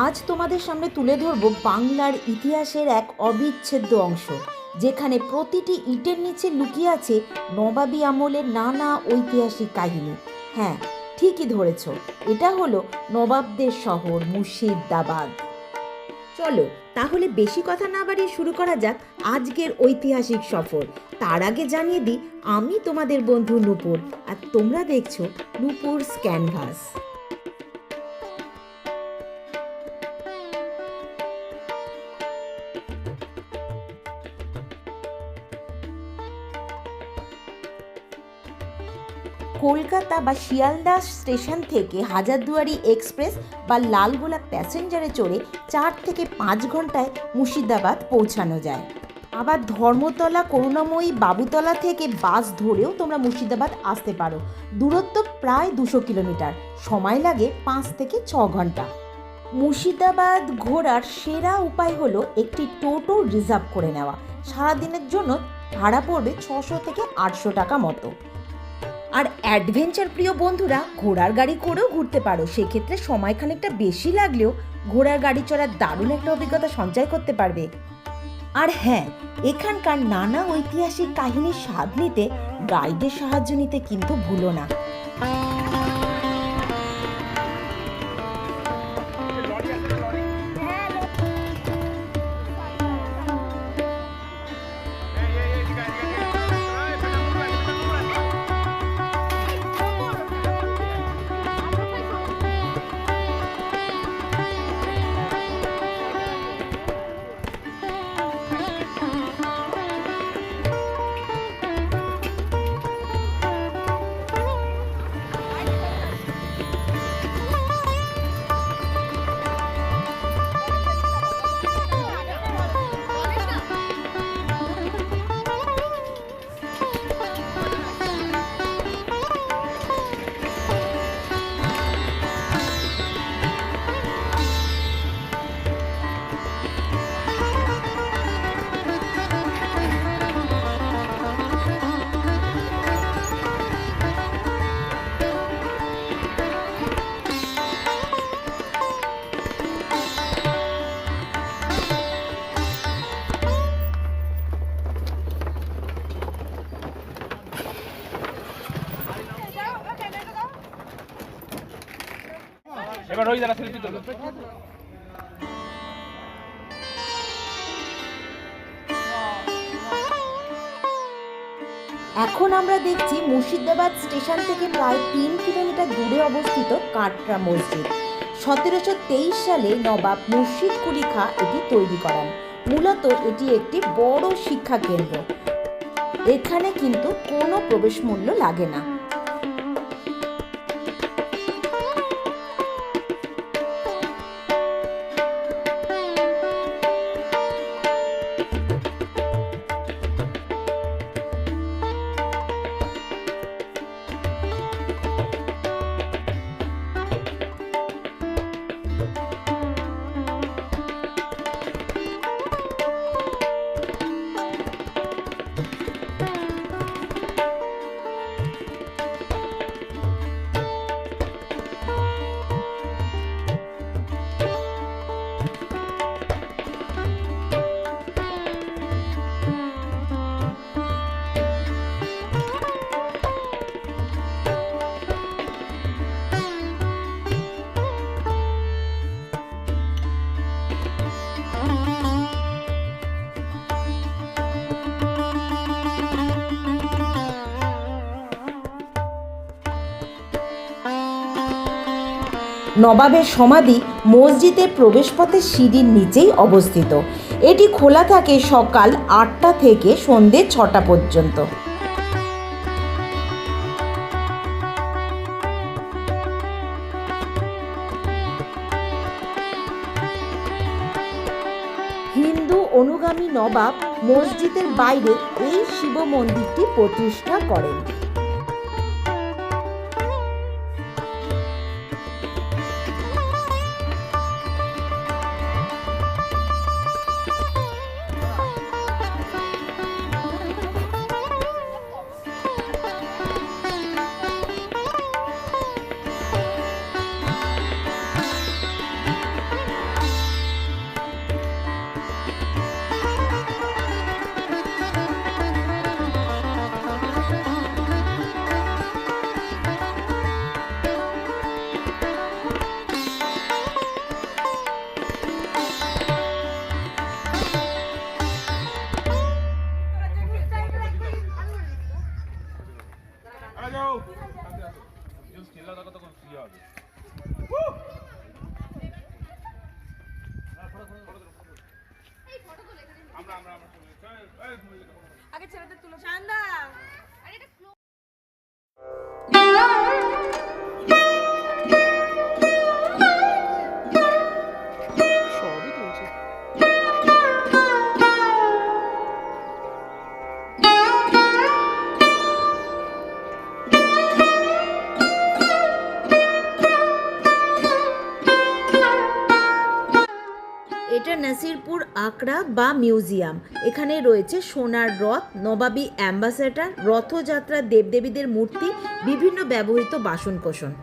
আজ তোমাদের সামনে তুলে ধরব বাংলার ইতিহাসের এক অবিচ্ছেদ্য অংশ, যেখানে প্রতিটি ইটের নিচে লুকিয়ে আছে নবাবী আমলের নানা ঐতিহাসিক কাহিনী। হ্যাঁ, ঠিকই ধরেছ, এটা হলো নবাবদের শহর মুর্শিদাবাদ। চলো তাহলে বেশি কথা না বাড়িয়ে শুরু করা যাক আজকের ঐতিহাসিক সফর। তার আগে জানিয়ে দিই, আমি তোমাদের বন্ধু নূপুর, আর তোমরা দেখছো নূপুরস ক্যানভাস। কলকাতা বা শিয়ালদা স্টেশন থেকে হাজারদুয়ারি এক্সপ্রেস বা লালগোলা প্যাসেঞ্জারে চড়ে 4 থেকে 5 ঘন্টায় মুর্শিদাবাদ পৌঁছানো যায়। আবার ধর্মতলা, করুণাময়ী, বাবুতলা থেকে বাস ধরেও তোমরা মুর্শিদাবাদ আসতে পারো। দূরত্ব প্রায় 200 কিলোমিটার, সময় লাগে 5 থেকে 6 ঘন্টা। মুর্শিদাবাদ ঘোরার সেরা উপায় হলো একটি টোটো রিজার্ভ করে নেওয়া। সারাদিনের জন্য ভাড়া পড়বে 600 থেকে 800 টাকা মতো। আর অ্যাডভেঞ্চার প্রিয় বন্ধুরা ঘোড়ার গাড়ি করেও ঘুরতে পারো। সেক্ষেত্রে সময় খানিকটা বেশি লাগলেও ঘোড়ার গাড়ি চড়ার দারুণ একটা অভিজ্ঞতা সঞ্চয় করতে পারবে। আর হ্যাঁ, এখানকার নানা ঐতিহাসিক কাহিনীর স্বাদ নিতে গাইডের সাহায্য নিতে কিন্তু ভুলো না। এবার ওই যারা সেলফি তুলবে। এখন আমরা দেখছি মুর্শিদাবাদ স্টেশন থেকে প্রায় 3 কিলোমিটার দূরে অবস্থিত কাটরা মসজিদ। 1723 সালে নবাব মুর্শিদ কুলি খাঁ এটি তৈরি করান। মূলত এটি একটি বড় শিক্ষা কেন্দ্র। এখানে কিন্তু কোনো প্রবেশ মূল্য লাগে না। নবাবের সমাধি মসজিদের প্রবেশপথের সিঁড়ির নিচেই অবস্থিত। এটি খোলা থাকে সকাল 8টা থেকে সন্ধ্যে 6টা পর্যন্ত। হিন্দু অনুগামী নবাব মসজিদের বাইরে এই শিব মন্দিরটি প্রতিষ্ঠা করেন। ছেলেদের তুলো সান্দা আরে এটা সবই তুলছে। এটা নাসিরপুর আখড়া বা মিউজিয়াম। এখানে রয়েছে সোনার রথ, নবাবী অ্যাম্বাসেডর, রথযাত্রা, দেবদেবীদের মূর্তি, বিভিন্ন ব্যবহৃত বাসনকোসন।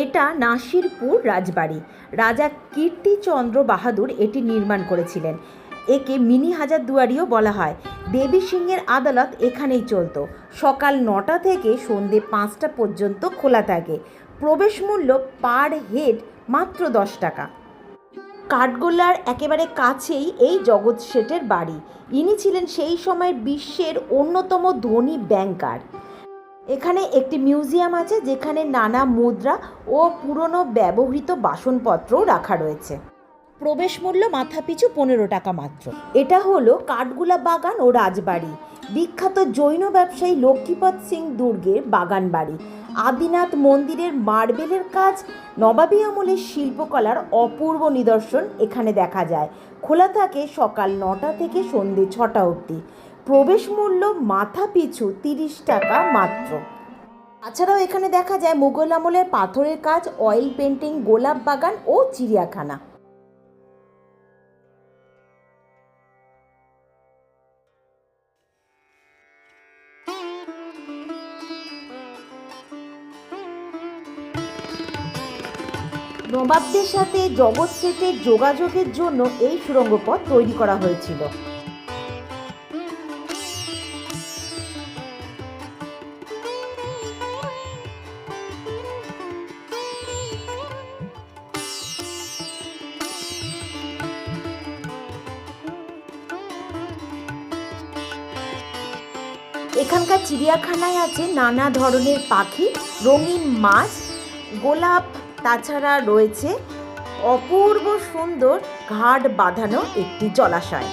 এটা নাসিরপুর রাজবাড়ি। রাজা কীর্তিচন্দ্র বাহাদুর এটি নির্মাণ করেছিলেন। একে মিনি হাজারদুয়ারিও বলা হয়। দেবী সিংহের আদালত এখানেই চলতো। সকাল 9টা থেকে সন্ধে 5টা পর্যন্ত খোলা থাকে। প্রবেশ মূল্য পার হেড মাত্র 10 টাকা। কাঠগোলার একেবারে কাছেই এই জগৎ শেঠের বাড়ি। ইনি ছিলেন সেই সময়ের বিশ্বের অন্যতম ধনী ব্যাংকার। এখানে একটি মিউজিয়াম আছে যেখানে নানা মুদ্রা ও পুরনো ব্যবহৃত বাসনপত্রও রাখা রয়েছে। প্রবেশ মূল্য মাথাপিছু 15 টাকা মাত্র। এটা হলো কাঠগোলা বাগান ও রাজবাড়ি। বিখ্যাত জৈন ব্যবসায়ী লক্ষ্মীপদ সিং দুর্গের বাগান বাড়ি। আদিনাথ মন্দিরের মার্বেলের কাজ, নবাবী আমলের শিল্পকলার অপূর্ব নিদর্শন এখানে দেখা যায়। খোলা থাকে সকাল 9টা থেকে সন্ধে 6টা অবধি। প্রবেশ মূল্য মাথা পিছু 30 টাকা মাত্র। তাছাড়াও এখানে দেখা যায় মুঘল আমলের পাথরের কাজ, অয়েল পেন্টিং, গোলাপ বাগান ও চিড়িয়াখানা। নবাবদের সাথে জগৎ শেঠের যোগাযোগের জন্য এই সুড়ঙ্গ পথ তৈরি করা হয়েছিল। এখানকার চিড়িয়াখানায় আছে নানা ধরনের পাখি, রঙিন মাছ, গোলাপ, তাছাড়া রয়েছে অপূর্ব সুন্দর ঘাট বাঁধানো একটি জলাশয়।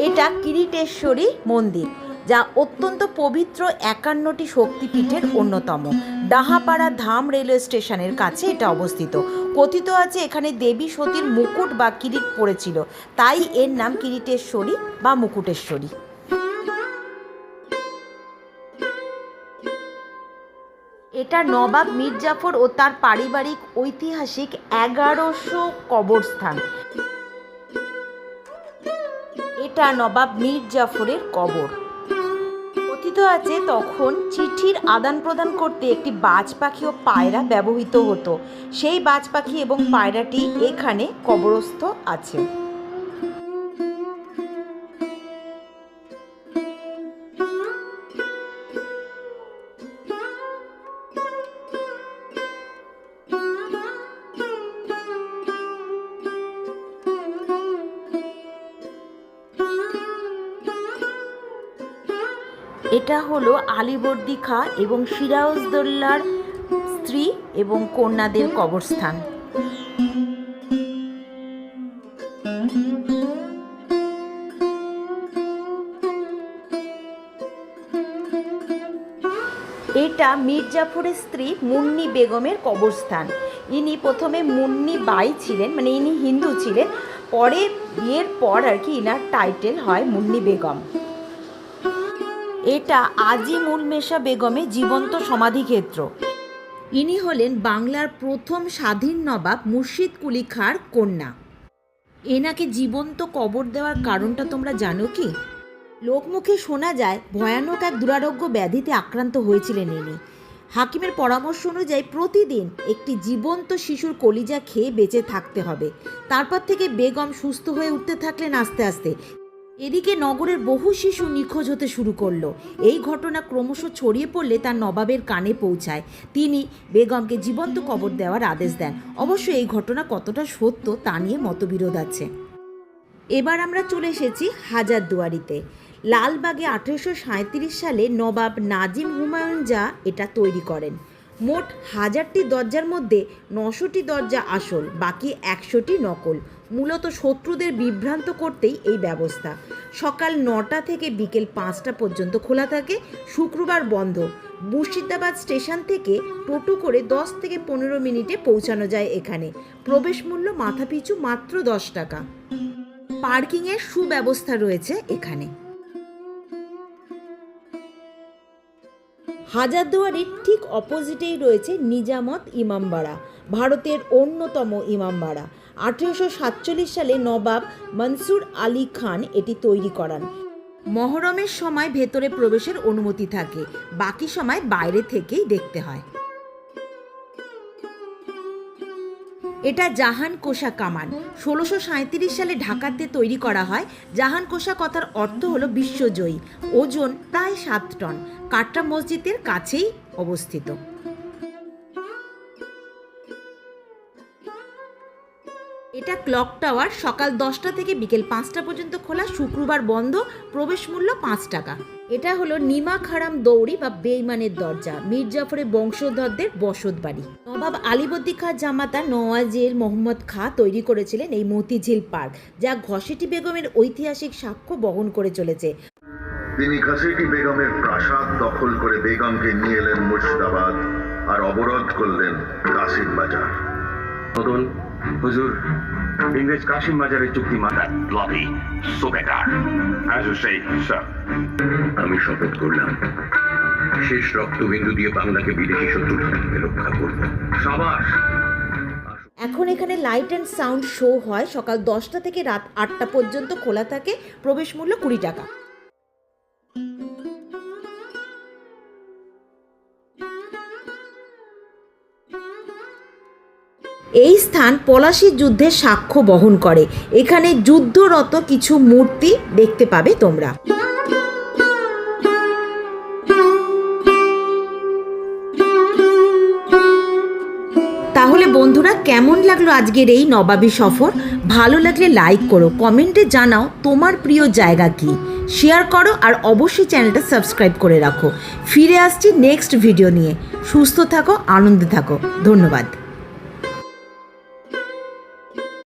এটা কিরিটেশ্বরী মন্দির, যা অত্যন্ত পবিত্র 51টি শক্তিপীঠের অন্যতম। ডাহাপাড়া ধাম রেলওয়ে স্টেশনের কাছে এটা অবস্থিত। কথিত আছে এখানে দেবী সতীর মুকুট বা কিরিট পড়েছিল, তাই এর নাম কিরিটেশ্বরী বা মুকুটেশ্বরী। এটা নবাব মীর জাফর ও তার পারিবারিক ঐতিহাসিক 1100 কবরস্থান। এটা নবাব মীর জাফরের কবর। কথিত আছে তখন চিঠির আদান প্রদান করতে একটি বাজ পাখি ও পায়রা ব্যবহৃত হতো। সেই বাজ পাখি এবং পায়রাটি এখানে কবরস্থ আছে। এটা হলো আলীবর্দী খাঁ এবং সিরাজউদ্দৌলার স্ত্রী এবং কন্যাদের কবরস্থান। এটা মীর জাফরের স্ত্রী মুন্নি বেগমের কবরস্থান। ইনি প্রথমে মুন্নি বাই ছিলেন, মানে ইনি হিন্দু ছিলেন, পরে বিয়ের পর আর কি ইনার টাইটেল হয় মুন্নি বেগম। এটা আজিমুল মেশা বেগমের জীবন্ত সমাধিক্ষেত্র। ইনি হলেন বাংলার প্রথম স্বাধীন নবাব মুর্শিদ কুলি খাঁর কন্যা। এনাকে জীবন্ত কবর দেওয়ার কারণটা তোমরা জানো কি? লোকমুখে শোনা যায় ভয়ানক এক দুরারোগ্য ব্যাধিতে আক্রান্ত হয়েছিলেন ইনি। হাকিমের পরামর্শ অনুযায়ী প্রতিদিন একটি জীবন্ত শিশুর কলিজা খেয়ে বেঁচে থাকতে হবে। তারপর থেকে বেগম সুস্থ হয়ে উঠতে থাকলেন আস্তে আস্তে। এদিকে নগরের বহু শিশু নিখোঁজ হতে শুরু করলো। এই ঘটনা ক্রমশ ছড়িয়ে পড়লে তার নবাবের কানে পৌঁছায়। তিনি বেগমকে জীবন্ত কবর দেওয়ার আদেশ দেন। অবশ্য এই ঘটনা কতটা সত্য তা নিয়ে মতবিরোধ আছে। এবার আমরা চলে এসেছি হাজারদুয়ারিতে। লালবাগে 1837 সালে নবাব নাজিম হুমায়ুন যা এটা তৈরি করেন। মোট 1000টি দরজার মধ্যে 900টি দরজা আসল, বাকি 100টি নকল। মূলত শত্রুদের বিভ্রান্ত করতেই এই ব্যবস্থা। সকাল 9টা থেকে বিকেল 5টা পর্যন্ত খোলা থাকে, শুক্রবার বন্ধ। মুর্শিদাবাদ স্টেশন থেকে টোটো করে 10 থেকে 15 মিনিটে পৌঁছানো যায় এখানে। প্রবেশ মূল্য মাথাপিছু মাত্র 10 টাকা। পার্কিংয়ের সুব্যবস্থা রয়েছে এখানে। হাজারদুয়ারির ঠিক অপোজিটেই রয়েছে নিজামত ইমামবাড়া, ভারতের অন্যতম ইমামবাড়া। 1847 সালে নবাব মনসুর আলী খান এটি তৈরি করান। মহরমের সময় ভেতরে প্রবেশের অনুমতি থাকে, বাকি সময় বাইরে থেকেই দেখতে হয়। এটা জাহান কোষা কামান। 1637 সালে ঢাকাতে তৈরি করা হয়। জাহান কোষা কথার অর্থ হলো বিশ্বজয়ী। ওজন প্রায় 7 টন। কাটরা মসজিদের কাছেই অবস্থিত। এটা ক্লক টাওয়ার। সকাল 10টা থেকে বিকেল 5টা পর্যন্ত খোলা, শুক্রবার বন্ধ। প্রবেশ মূল্য 5 টাকা। এটা হলো নিমা খারাম দৌড়ি বা বেইমানের দরজা, মীর জাফরের বংশধরদের বসত বাড়ি। নবাব আলীবর্দী খাঁ জামাতা নওয়াজের মোহাম্মদ খাঁ তৈরি করেছিলেন এই মতিঝিল পার্ক, যা ঘসেটি বেগমের ঐতিহাসিক সাক্ষ্য বহন করে চলেছে। তিনি ঘসেটি বেগমের প্রাসাদ দখল করে বেগমকে নিয়ে এলেন মুর্শিদাবাদ আর অবরোধ করলেন কাশিম বাজার। বদল হুজুর, ইংরেজ কাশিম বাজারের চুক্তি মাথায় ব্লডি সো বেকার অ্যাজ ইউ সে স্যার। আমি শপথ করলাম শেষ রক্তবিন্দু দিয়ে বাংলাকে বিদেশি শত্রুর হাত থেকে রক্ষা করব। সাবাস। এখন এখানে লাইট অ্যান্ড সাউন্ড শো হয়। সকাল 10টা থেকে রাত 8টা পর্যন্ত খোলা থাকে। প্রবেশ মূল্য 20 টাকা। এই স্থান পলাশী যুদ্ধের সাক্ষ্য বহন করে। এখানে যুদ্ধরত কিছু মূর্তি দেখতে পাবে তোমরা। তাহলে বন্ধুরা, কেমন লাগলো আজকের এই নবাবী সফর? ভালো লাগলে লাইক করো, কমেন্টে জানাও তোমার প্রিয় জায়গা কি, শেয়ার করো আর অবশ্যই চ্যানেলটা সাবস্ক্রাইব করে রাখো। ফিরে আসছি নেক্সট ভিডিও নিয়ে। সুস্থ থাকো, আনন্দে থাকো। ধন্যবাদ।